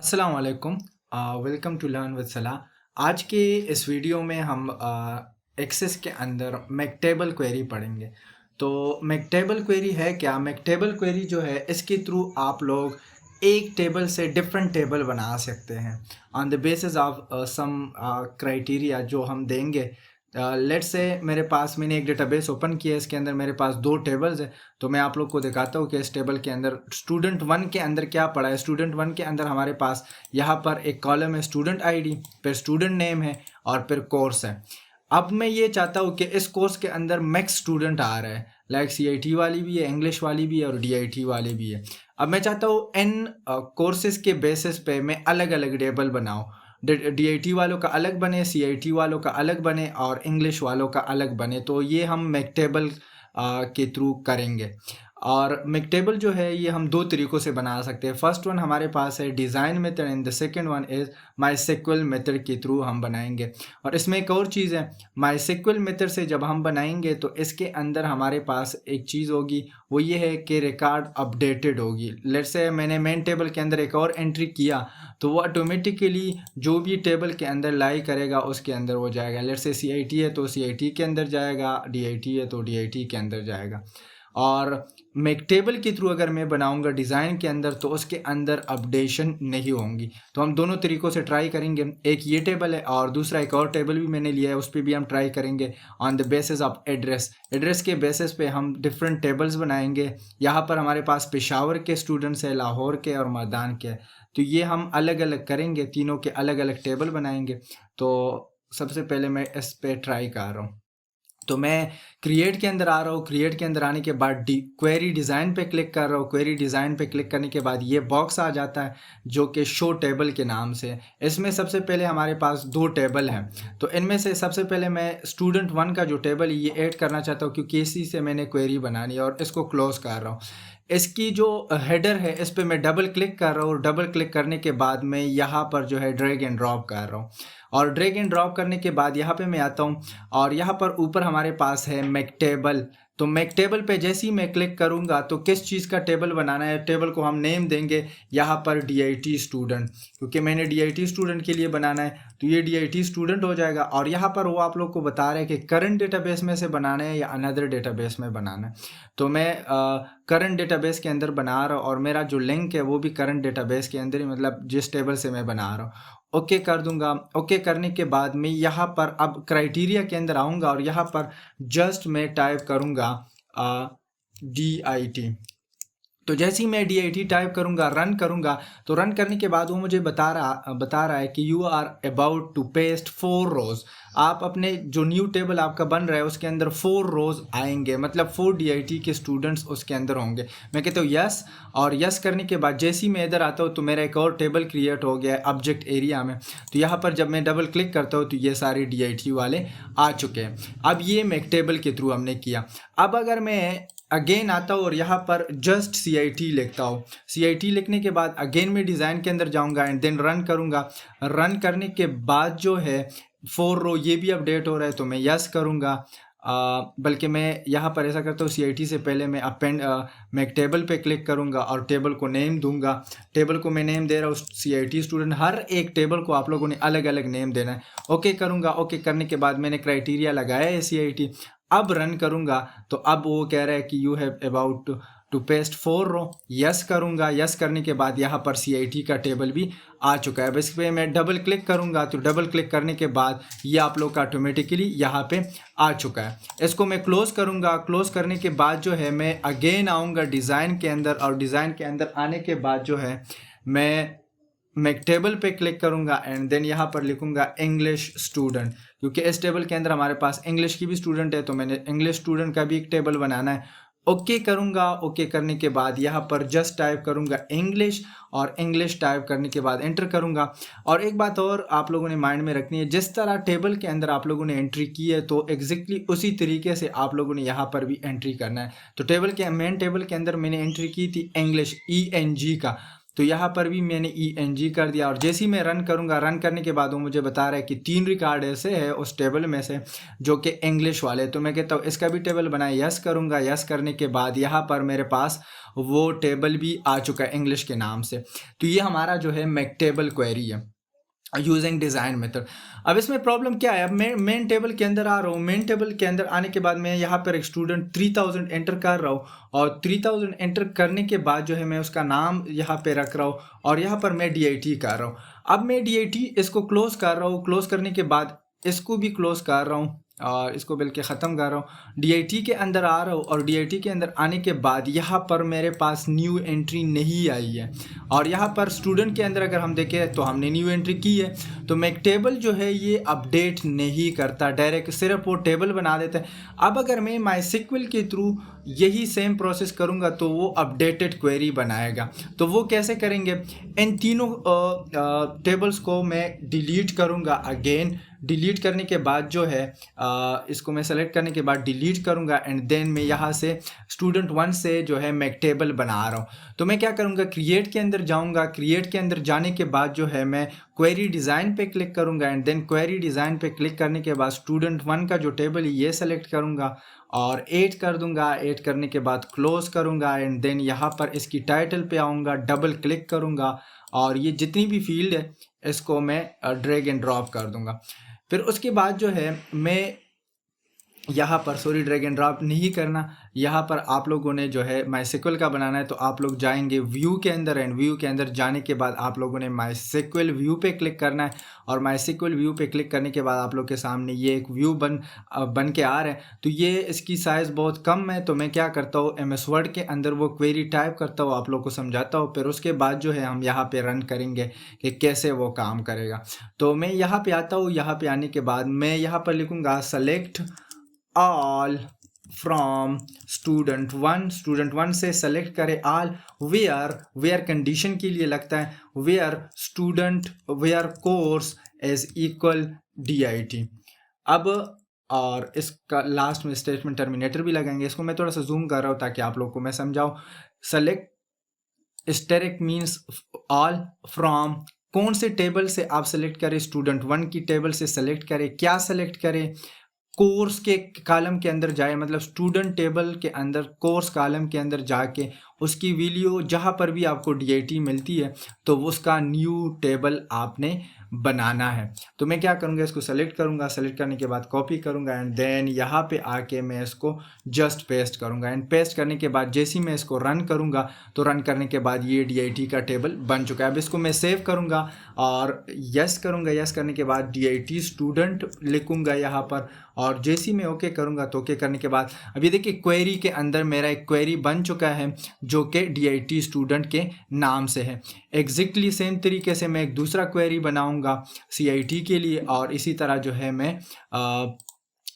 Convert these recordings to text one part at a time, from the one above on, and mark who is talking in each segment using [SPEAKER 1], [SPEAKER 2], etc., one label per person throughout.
[SPEAKER 1] अस्सलाम वालेकुम। Welcome to learn with सलाह। आज के इस वीडियो में हम एक्सेस के अंदर मैकटेबल क्वेरी पढ़ेंगे। तो मैकटेबल क्वेरी है क्या? मैकटेबल क्वेरी जो है इसके थ्रू आप लोग एक टेबल से डिफरेंट टेबल बना सकते हैं on the basis of some criteria जो हम देंगे। लेट्स से मेरे पास मैंने एक डेटाबेस ओपन किया है, इसके अंदर मेरे पास दो टेबल्स है। तो मैं आप लोग को दिखाता हूँ कि इस टेबल के अंदर स्टूडेंट वन के अंदर क्या पड़ा है। स्टूडेंट वन के अंदर हमारे पास यहाँ पर एक कॉलम है स्टूडेंट आईडी, फिर स्टूडेंट नेम है और फिर कोर्स है। अब मैं ये चाहता हूँ कि इस कोर्स के अंदर मैक्स स्टूडेंट आ रहा है, लाइक CIT वाली भी है, इंग्लिश वाली भी है और DIT वाली भी है। अब मैं चाहता हूँ इन कोर्सेज के बेसिस पे मैं अलग अलग टेबल बनाऊँ। DIT वालों का अलग बने, CIT वालों का अलग बने और इंग्लिश वालों का अलग बने। तो ये हम मैकटेबल के थ्रू करेंगे। और मैकटेबल जो है ये हम दो तरीक़ों से बना सकते हैं। फर्स्ट वन हमारे पास है design method and the second one is MySQL method के थ्रू हम बनाएंगे। और इसमें एक और चीज़ है, माईसेक्वल मेथड से जब हम बनाएंगे तो इसके अंदर हमारे पास एक चीज़ होगी, वो ये है कि रिकॉर्ड अपडेटेड होगी। लेट्स से मैंने मेन टेबल के अंदर एक और एंट्री किया तो वो ऑटोमेटिकली जो भी टेबल के अंदर लाई करेगा उसके अंदर वो जाएगा। लेट्स से CIT है तो CIT के अंदर जाएगा, DIT है तो DIT के अंदर जाएगा। और मैकटेबल के थ्रू अगर मैं बनाऊंगा डिज़ाइन के अंदर तो उसके अंदर अपडेशन नहीं होंगी। तो हम दोनों तरीक़ों से ट्राई करेंगे। एक ये टेबल है और दूसरा एक और टेबल भी मैंने लिया है, उस पर भी हम ट्राई करेंगे on the basis of address. Address के बेसिस पे हम डिफरेंट टेबल्स बनाएंगे। यहाँ पर हमारे पास पेशावर के स्टूडेंट्स है, लाहौर के और मैदान के। तो ये हम अलग अलग करेंगे, तीनों के अलग अलग टेबल बनाएंगे। तो सबसे पहले मैं इस पर ट्राई कर रहा हूँ। तो मैं क्रिएट के अंदर आ रहा हूँ। क्रिएट के अंदर आने के बाद क्वेरी डिज़ाइन पे क्लिक कर रहा हूँ। क्वेरी डिज़ाइन पे क्लिक करने के बाद ये बॉक्स आ जाता है जो कि शो टेबल के नाम से। इसमें सबसे पहले हमारे पास दो टेबल हैं। तो इनमें से सबसे पहले मैं स्टूडेंट वन का जो टेबल है ये ऐड करना चाहता हूँ, क्योंकि इसी से मैंने क्वेरी बनानी है और इसको क्लोज कर रहा हूँ। इसकी जो हेडर है इस पर मैं डबल क्लिक कर रहा हूँ। डबल क्लिक करने के बाद मैं यहाँ पर जो है ड्रैग एंड ड्रॉप कर रहा हूँ। और ड्रैग एंड ड्रॉप करने के बाद यहाँ पे मैं आता हूँ और यहाँ पर ऊपर हमारे पास है मैकटेबल। तो मैकटेबल पे जैसे ही मैं क्लिक करूँगा तो किस चीज़ का टेबल बनाना है, टेबल को हम नेम देंगे यहाँ पर DIT स्टूडेंट, क्योंकि मैंने DIT स्टूडेंट के लिए बनाना है तो ये DIT स्टूडेंट हो जाएगा। और यहाँ पर वो आप लोग को बता रहे हैं कि करंट डेटाबेस में से बनाना है या अनदर डेटाबेस में बनाना है। तो मैं करंट डेटाबेस के अंदर बना रहा हूँ और मेरा जो लिंक है वो भी करंट डेटाबेस के अंदर ही, मतलब जिस टेबल से मैं बना रहा हूँ। ओके कर दूंगा। ओके करने के बाद मैं यहाँ पर अब क्राइटेरिया के अंदर आऊँगा और यहाँ पर जस्ट मैं टाइप करूँगा DIT। तो जैसे ही मैं DIT टाइप करूँगा, रन करूँगा, तो रन करने के बाद वो मुझे बता रहा है कि you are about to paste 4 rows. आप अपने जो न्यू टेबल आपका बन रहा है उसके अंदर 4 रोज आएंगे, मतलब 4 DIT के स्टूडेंट्स उसके अंदर होंगे। मैं कहता हूँ यस, और यस करने के बाद जैसे ही मैं इधर आता हूँ तो मेरा एक और टेबल क्रिएट हो गया है ऑब्जेक्ट एरिया में। तो यहाँ पर जब मैं डबल क्लिक करता हूँ तो ये सारे DIT वाले आ चुके हैं। अब ये मैकटेबल के थ्रू हमने किया। अब अगर मैं अगेन आता हूँ और यहाँ पर जस्ट CIT लिखता हूँ, CIT लिखने के बाद अगेन मैं डिज़ाइन के अंदर जाऊँगा एंड देन रन करूँगा। रन करने के बाद जो है 4 रो ये भी अपडेट हो रहा है तो मैं यस करूँगा। बल्कि मैं यहाँ पर ऐसा करता हूँ, CIT से पहले मैं मैं टेबल पे क्लिक करूँगा और टेबल को नेम दूंगा। टेबल को मैं नेम दे रहा हूँ CIT स्टूडेंट। हर एक टेबल को आप लोगों ने अलग अलग नेम देना है। ओके करूँगा। ओके करने के बाद मैंने क्राइटेरिया लगाया है CIT। अब रन करूँगा तो अब वो कह रहा है कि you have about to paste 4 row. Yes करूँगा। यस करने के बाद यहाँ पर CIT का टेबल भी आ चुका है। बस पे मैं डबल क्लिक करूँगा तो डबल क्लिक करने के बाद ये आप लोग का ऑटोमेटिकली यहाँ पे आ चुका है। इसको मैं क्लोज़ करूँगा। क्लोज़ करने के बाद जो है मैं अगेन आऊँगा डिज़ाइन के अंदर और डिज़ाइन के अंदर आने के बाद जो है मैं मैकटेबल पे क्लिक करूँगा एंड देन यहाँ पर लिखूँगा इंग्लिश स्टूडेंट, क्योंकि इस टेबल के अंदर हमारे पास इंग्लिश की भी स्टूडेंट है तो मैंने इंग्लिश स्टूडेंट का भी एक टेबल बनाना है। ओके करूँगा। ओके करने के बाद यहाँ पर जस्ट टाइप करूँगा इंग्लिश और इंग्लिश टाइप करने के बाद एंटर करूँगा। और एक बात और आप लोगों ने माइंड में रखनी है, जिस तरह टेबल के अंदर आप लोगों ने एंट्री की है तो एग्जैक्टली उसी तरीके से आप लोगों ने यहाँ पर भी एंट्री करना है। तो टेबल के मेन टेबल के अंदर मैंने एंट्री की थी इंग्लिश ENG का, तो यहाँ पर भी मैंने ENG कर दिया और जैसे ही मैं रन करूँगा, रन करने के बाद वो मुझे बता रहा है कि 3 रिकॉर्ड ऐसे है उस टेबल में से जो कि इंग्लिश वाले। तो मैं कहता हूँ इसका भी टेबल बनाए, यस करूँगा। यस करने के बाद यहाँ पर मेरे पास वो टेबल भी आ चुका है इंग्लिश के नाम से। तो ये हमारा जो है मेकटेबल क्वेरी है यूजिंग डिज़ाइन मेथड। अब इसमें प्रॉब्लम क्या है, अब मैं मेन टेबल के अंदर आ रहा हूँ। मेन टेबल के अंदर आने के बाद मैं यहाँ पर एक स्टूडेंट 3000 एंटर कर रहा हूँ और 3000 एंटर करने के बाद जो है मैं उसका नाम यहाँ पे रख रहा हूँ और यहाँ पर मैं DIT कर रहा हूँ। अब मैं DIT इसको क्लोज कर रहा हूँ, क्लोज करने के बाद इसको भी क्लोज कर रहा हूँ और इसको बल्कि ख़त्म कर रहा हूँ। DIT के अंदर आ रहा हूँ और DIT के अंदर आने के बाद यहाँ पर मेरे पास न्यू एंट्री नहीं आई है और यहाँ पर स्टूडेंट के अंदर अगर हम देखें तो हमने न्यू एंट्री की है। तो मेकटेबल जो है ये अपडेट नहीं करता, डायरेक्ट सिर्फ वो टेबल बना देता है। अब अगर मैं MySQL के थ्रू यही सेम प्रोसेस करूँगा तो वो अपडेटेड क्वेरी बनाएगा। तो वो कैसे करेंगे, इन तीनों टेबल्स को मैं डिलीट करूँगा अगेन। डिलीट करने के बाद जो है इसको मैं सेलेक्ट करने के बाद डिलीट करूँगा एंड देन मैं यहाँ से स्टूडेंट 1 से जो है मेकटेबल बना रहा हूँ। तो मैं क्या करूँगा, क्रिएट के अंदर जाऊँगा। क्रिएट के अंदर जाने के बाद जो है मैं क्वेरी डिज़ाइन पे क्लिक करूँगा एंड देन क्वेरी डिज़ाइन पे क्लिक करने के बाद स्टूडेंट 1 का जो टेबल है ये सेलेक्ट करूँगा और ऐड कर दूँगा। ऐड करने के बाद क्लोज करूँगा एंड देन यहाँ पर इसकी टाइटल पे आऊँगा, डबल क्लिक करूँगा और ये जितनी भी फील्ड है इसको मैं ड्रैग एंड ड्रॉप कर दूँगा। फिर उसके बाद जो है मैं यहाँ पर ड्रैग एंड ड्रॉप नहीं करना, यहाँ पर आप लोगों ने जो है MySQL का बनाना है। तो आप लोग जाएंगे व्यू के अंदर एंड व्यू के अंदर जाने के बाद आप लोगों ने MySQL व्यू पे क्लिक करना है और MySQL व्यू पे क्लिक करने के बाद आप लोग के सामने ये एक व्यू बन के आ रहा है। तो ये इसकी साइज़ बहुत कम है तो मैं क्या करता हूँ, MS वर्ड के अंदर वो क्वेरी टाइप करता हूँ, आप लोग को समझाता हूँ। फिर उसके बाद जो है हम यहाँ पे रन करेंगे कि कैसे वो काम करेगा। तो मैं यहाँ पे आता हूँ, यहाँ पे आने के बाद मैं यहाँ पर लिखूँगा select all from student 1। Student 1 से सेलेक्ट करें ऑल वेयर कंडीशन के लिए लगता है where course is equal DIT। अब और इसका लास्ट में स्टेटमेंट टर्मिनेटर भी लगाएंगे। इसको मैं थोड़ा सा जूम कर रहा हूँ ताकि आप लोग को मैं समझाऊँ। Select asterisk means all from, कौन से टेबल से आप सेलेक्ट करें, स्टूडेंट 1 की टेबल से सेलेक्ट करें। क्या सेलेक्ट करें, कोर्स के कॉलम के अंदर जाए, मतलब स्टूडेंट टेबल के अंदर कोर्स कॉलम के अंदर जाके उसकी वैल्यू जहाँ पर भी आपको DIT मिलती है तो उसका न्यू टेबल आपने बनाना है। तो मैं क्या करूँगा, इसको सेलेक्ट करूँगा, सेलेक्ट करने के बाद कॉपी करूँगा एंड देन यहाँ पे आके मैं इसको जस्ट पेस्ट करूँगा एंड पेस्ट करने के बाद जैसे ही मैं इसको रन करूँगा तो रन करने के बाद ये DIT का टेबल बन चुका है। अब इसको मैं सेव करूँगा और यस करूँगा। यस करने के बाद DIT स्टूडेंट लिखूँगा यहाँ पर और जैसे ही मैं ओके करूँगा तो ओके करने के बाद अभी देखिए क्वेरी के अंदर मेरा एक क्वेरी बन चुका है जो कि DIT स्टूडेंट के नाम से है। एग्जैक्टली सेम तरीके से मैं एक दूसरा क्वेरी बनाऊँगा CIT के लिए और इसी तरह जो है मैं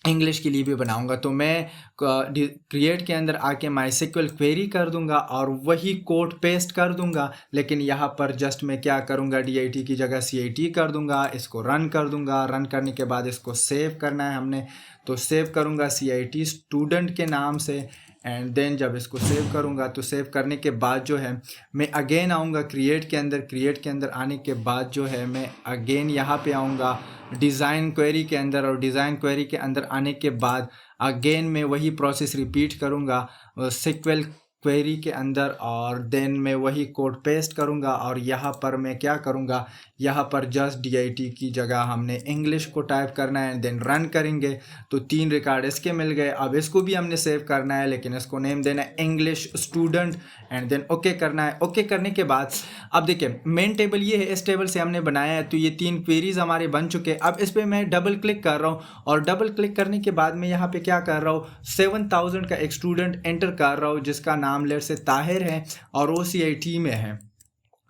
[SPEAKER 1] इंग्लिश के लिए भी बनाऊंगा। तो मैं क्रिएट के अंदर आके MySQL क्वेरी कर दूंगा और वही कोड पेस्ट कर दूंगा, लेकिन यहाँ पर जस्ट मैं क्या करूंगा, DIT की जगह CIT कर दूंगा। इसको रन कर दूंगा। रन करने के बाद इसको सेव करना है हमने, तो सेव करूंगा CIT स्टूडेंट के नाम से एंड देन जब इसको सेव करूंगा तो सेव करने के बाद जो है मैं अगेन आऊँगा क्रिएट के अंदर। क्रिएट के अंदर आने के बाद जो है मैं अगेन यहाँ पे आऊँगा डिज़ाइन क्वेरी के अंदर और डिज़ाइन क्वेरी के अंदर आने के बाद अगेन मैं वही प्रोसेस रिपीट करूँगा SQL क्वेरी के अंदर और देन मैं वही कोड पेस्ट करूँगा और यहाँ पर मैं क्या करूँगा, यहाँ पर जस्ट DIT की जगह हमने इंग्लिश को टाइप करना है देन रन करेंगे तो 3 रिकॉर्ड इसके मिल गए। अब इसको भी हमने सेव करना है लेकिन इसको नेम देना है English student and then okay करना है। ओके करने के बाद अब देखिए मेन टेबल ये है, इस टेबल से हमने बनाया है तो ये 3 क्वेरीज हमारे बन चुके हैं। अब इस पर मैं डबल क्लिक कर रहा हूँ और डबल क्लिक करने के बाद मैं यहाँ पे क्या कर रहा हूँ, 7000 का एक स्टूडेंट एंटर कर रहा हूँ जिसका नाम लेट से ताहिर है और वो CIT में है।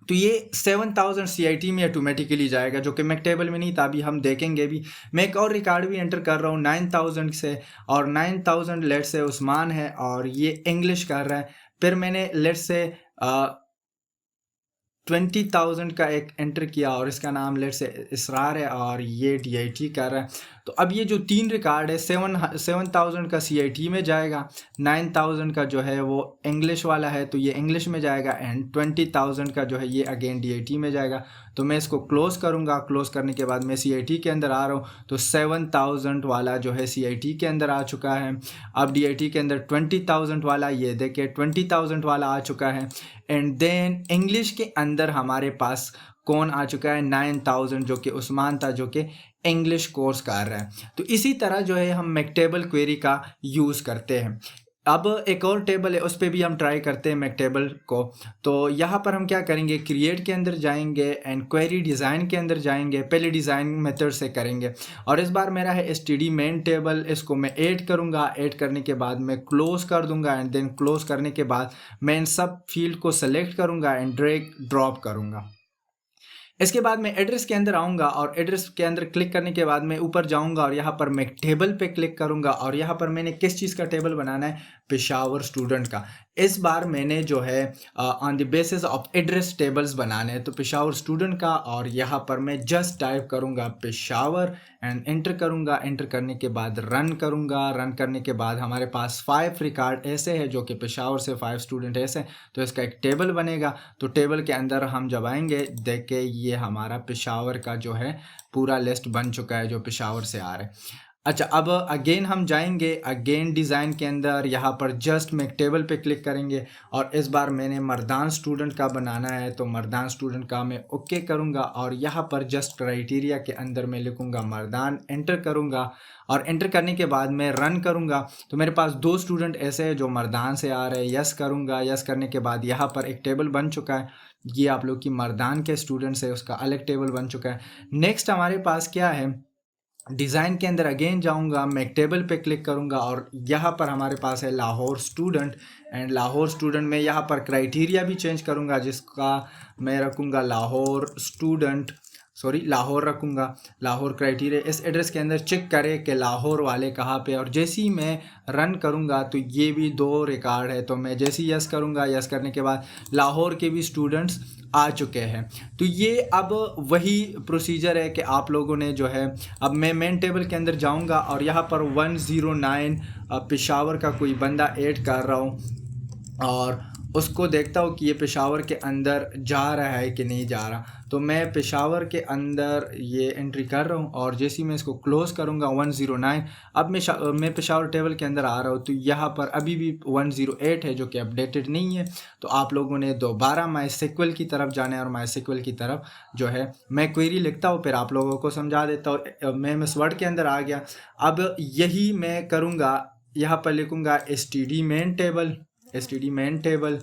[SPEAKER 1] तो ये 7000 CIT में ऑटोमेटिकली जाएगा जो कि मेकटेबल में नहीं था, अभी हम देखेंगे भी। मैं एक और रिकॉर्ड भी एंटर कर रहा हूँ 9000 से और 9000 लेट से उस्मान है और ये इंग्लिश कर रहा है। फिर मैंने लेट से 20,000 का एक एंटर किया और इसका नाम लेट से इसरार है और ये DIT कर रहा है। तो अब ये जो 3 रिकॉर्ड है 7,000 का CIT में जाएगा, 9,000 का जो है वो इंग्लिश वाला है तो ये इंग्लिश में जाएगा, एंड 20,000 का जो है ये अगेन DIT में जाएगा। तो मैं इसको क्लोज़ करूँगा, क्लोज़ करने के बाद मैं CIT के अंदर आ रहा हूँ तो 7,000 वाला जो है CIT के अंदर आ चुका है। अब DIT के अंदर 20,000 वाला, ये देखिए 20,000 वाला आ चुका है। एंड देन इंग्लिश के अंदर हमारे पास कौन आ चुका है, 9,000, जो कि उस्मान था, जो कि इंग्लिश कोर्स कर रहा है। तो इसी तरह जो है हम मैकटेबल क्वेरी का यूज़ करते हैं। अब एक और टेबल है, उस पर भी हम ट्राई करते हैं मैकटेबल को। तो यहाँ पर हम क्या करेंगे, क्रिएट के अंदर जाएंगे एंड क्वेरी डिज़ाइन के अंदर जाएंगे। पहले डिज़ाइन मेथड से करेंगे और इस बार मेरा है std मेन टेबल, इसको मैं ऐड करूँगा। ऐड करने के बाद मैं क्लोज़ कर दूँगा एंड देन क्लोज़ करने के बाद मैं इन सब फील्ड को सेलेक्ट करूँगा एंड ड्रैग ड्रॉप करूँगा। इसके बाद मैं एड्रेस के अंदर आऊँगा और एड्रेस के अंदर क्लिक करने के बाद मैं ऊपर जाऊँगा और यहाँ पर मैं टेबल पे क्लिक करूँगा और यहाँ पर मैंने किस चीज़ का टेबल बनाना है, पेशावर स्टूडेंट का। इस बार मैंने जो है on the basis of address tables बनाने हैं, तो पेशावर स्टूडेंट का, और यहाँ पर मैं जस्ट टाइप करूँगा पेशावर एंड एंटर करूँगा। एंटर करने के बाद रन करूँगा। रन करने के बाद हमारे पास 5 रिकॉर्ड ऐसे है जो कि पेशावर से 5 स्टूडेंट ऐसे, तो इसका एक टेबल बनेगा। तो टेबल के अंदर हम जब आएंगे, देखे ये हमारा पेशावर का जो है पूरा लिस्ट बन चुका है जो पेशावर से आ रहा है। अच्छा, अब अगेन हम जाएंगे अगेन डिज़ाइन के अंदर, यहाँ पर जस्ट मैं टेबल पे क्लिक करेंगे और इस बार मैंने मर्दान स्टूडेंट का बनाना है, तो मर्दान स्टूडेंट का मैं ओके करूँगा और यहाँ पर जस्ट क्राइटेरिया के अंदर मैं लिखूँगा मर्दान, एंटर करूँगा और एंटर करने के बाद मैं रन करूँगा। तो मेरे पास 2 स्टूडेंट ऐसे हैं जो मर्दान से आ रहे हैं। यस करूँगा। यस करने के बाद यहाँ पर एक टेबल बन चुका है, ये आप लोग की मर्दान के स्टूडेंट्स है उसका अलग टेबल बन चुका है। नेक्स्ट हमारे पास क्या है, डिज़ाइन के अंदर अगेन जाऊंगा, मैं टेबल पे क्लिक करूंगा और यहाँ पर हमारे पास है Lahore student and Lahore student में यहाँ पर क्राइटेरिया भी चेंज करूंगा, जिसका मैं रखूंगा लाहौर स्टूडेंट, लाहौर रखूँगा। लाहौर क्राइटेरिया इस एड्रेस के अंदर चेक करें कि लाहौर वाले कहाँ पे, और जैसे ही मैं रन करूँगा तो ये भी 2 रिकॉर्ड है। तो मैं जैसे ही यस करूँगा, यस करने के बाद लाहौर के भी स्टूडेंट्स आ चुके हैं। तो ये अब वही प्रोसीजर है कि आप लोगों ने जो है, अब मैं मेन टेबल के अंदर जाऊँगा और यहाँ पर 109 पेशावर का कोई बंदा ऐड कर रहा हूँ और उसको देखता हूँ कि ये पेशावर के अंदर जा रहा है कि नहीं जा रहा। तो मैं पेशावर के अंदर ये एंट्री कर रहा हूँ और जैसे ही मैं इसको क्लोज़ करूँगा 109, अब मैं पेशावर टेबल के अंदर आ रहा हूँ। तो यहाँ पर अभी भी 108 है जो कि अपडेटेड नहीं है। तो आप लोगों ने दोबारा MySQL की तरफ जाना है और MySQL की तरफ जो है मैं क्वेरी लिखता हूँ, फिर आप लोगों को समझा देता हूँ। मैं MS वर्ड के अंदर आ गया। अब यही मैं करूँगा, यहाँ पर लिखूँगा std मेन टेबल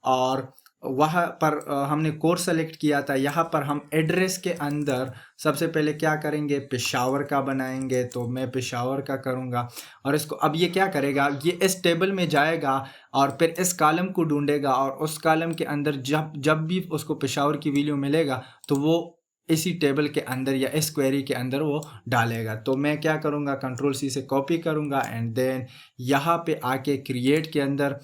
[SPEAKER 1] और वहाँ पर हमने कोर्स सेलेक्ट किया था। यहाँ पर हम एड्रेस के अंदर सबसे पहले क्या करेंगे, पेशावर का बनाएंगे। तो मैं पेशावर का करूँगा और इसको अब ये क्या करेगा, ये इस टेबल में जाएगा और फिर इस कॉलम को ढूंढेगा और उस कॉलम के अंदर जब भी उसको पेशावर की वैल्यू मिलेगा तो वो इसी टेबल के अंदर या इस क्वेरी के अंदर वो डालेगा। तो मैं क्या करूँगा, Ctrl+C से कॉपी करूँगा एंड देन यहाँ पे आके क्रिएट के अंदर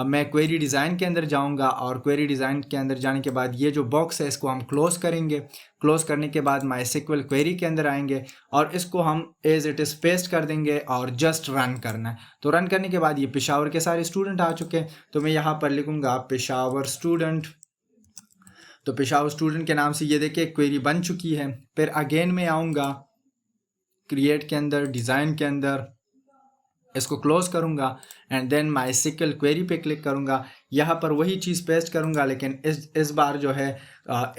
[SPEAKER 1] मैं क्वेरी डिज़ाइन के अंदर जाऊँगा और क्वेरी डिज़ाइन के अंदर जाने के बाद ये जो बॉक्स है इसको हम क्लोज़ करेंगे। क्लोज़ करने के बाद MySQL क्वेरी के अंदर आएंगे और इसको हम एज इट इज़ पेस्ट कर देंगे और जस्ट रन करना है। तो रन करने के बाद ये पेशावर के सारे स्टूडेंट आ चुके हैं। तो मैं यहाँ पर लिखूँगा पेशावर स्टूडेंट। तो पेशावर स्टूडेंट के नाम से ये देखिए क्वेरी बन चुकी है। फिर अगेन मैं आऊँगा क्रिएट के अंदर, डिज़ाइन के अंदर, इसको क्लोज़ करूँगा एंड देन MySQL क्वेरी पे क्लिक करूँगा। यहाँ पर वही चीज़ पेस्ट करूँगा, लेकिन इस बार जो है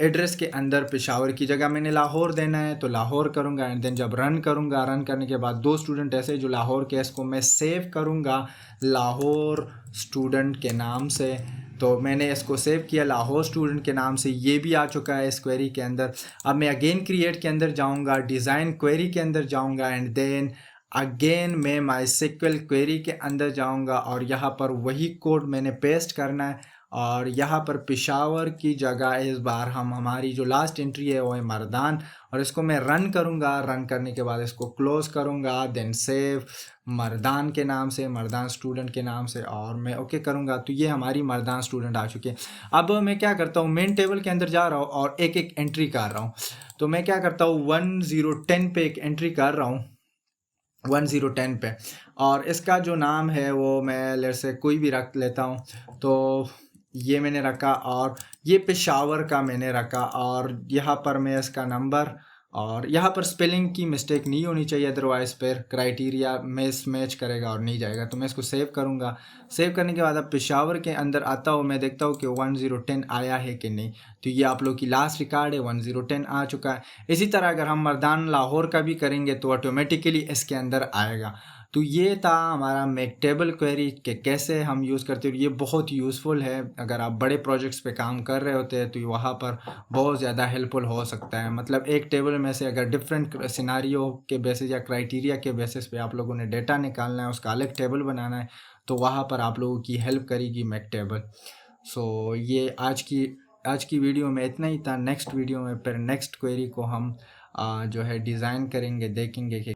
[SPEAKER 1] एड्रेस के अंदर पेशावर की जगह मैंने लाहौर देना है। तो लाहौर करूँगा एंड देन जब रन करूँगा, रन करने के बाद 2 स्टूडेंट ऐसे जो लाहौर के, इसको मैं सेव करूँगा लाहौर स्टूडेंट के नाम से। तो मैंने इसको सेव किया लाहौर स्टूडेंट के नाम से, ये भी आ चुका है इस क्वेरी के अंदर। अब मैं अगेन क्रिएट के अंदर जाऊँगा, डिज़ाइन क्वेरी के अंदर जाऊँगा एंड देन अगेन मैं MySQL क्वेरी के अंदर जाऊंगा और यहाँ पर वही कोड मैंने पेस्ट करना है और यहाँ पर पेशावर की जगह इस बार हम हमारी जो लास्ट एंट्री है वो है मर्दान, और इसको मैं रन करूँगा। रन करने के बाद इसको क्लोज़ करूँगा, देन सेव मर्दान के नाम से, मर्दान स्टूडेंट के नाम से, और मैं ओके करूँगा। तो ये हमारी मर्दान स्टूडेंट आ चुकी है। अब मैं क्या करता हूँ, मेन टेबल के अंदर जा रहा हूँ और एक एक एंट्री कर रहा हूँ। तो मैं क्या करता हूँ, 1010 पे एक एंट्री कर रहा हूँ 1010 पे। और इसका जो नाम है वो मैं लेट्स से कोई भी रख लेता हूँ। तो ये मैंने रखा और ये पेशावर का मैंने रखा और यहाँ पर मैं इसका नंबर और यहाँ पर स्पेलिंग की मिस्टेक नहीं होनी चाहिए, अदरवाइज फिर क्राइटेरिया मैच करेगा और नहीं जाएगा। तो मैं इसको सेव करूँगा। सेव करने के बाद अब पेशावर के अंदर आता हूँ, मैं देखता हूँ कि 1010 आया है कि नहीं। तो ये आप लोग की लास्ट रिकॉर्ड है, 1010 आ चुका है। इसी तरह अगर हम मर्दान लाहौर का भी करेंगे तो ऑटोमेटिकली इसके अंदर आएगा। तो ये था हमारा मेकटेबल क्वेरी के कैसे हम यूज़ करते हैं। ये बहुत यूज़फुल है अगर आप बड़े प्रोजेक्ट्स पे काम कर रहे होते हैं, तो वहाँ पर बहुत ज़्यादा हेल्पफुल हो सकता है। मतलब एक टेबल में से अगर डिफरेंट सिनारियो के बेसिस या क्राइटेरिया के बेसिस पे आप लोगों ने डेटा निकालना है, उसका अलग टेबल बनाना है, तो वहाँ पर आप लोगों की हेल्प करेगी मेकटेबल। सो ये आज की वीडियो में इतना ही था। नेक्स्ट वीडियो में फिर नेक्स्ट क्वेरी को हम जो है डिज़ाइन करेंगे, देखेंगे कि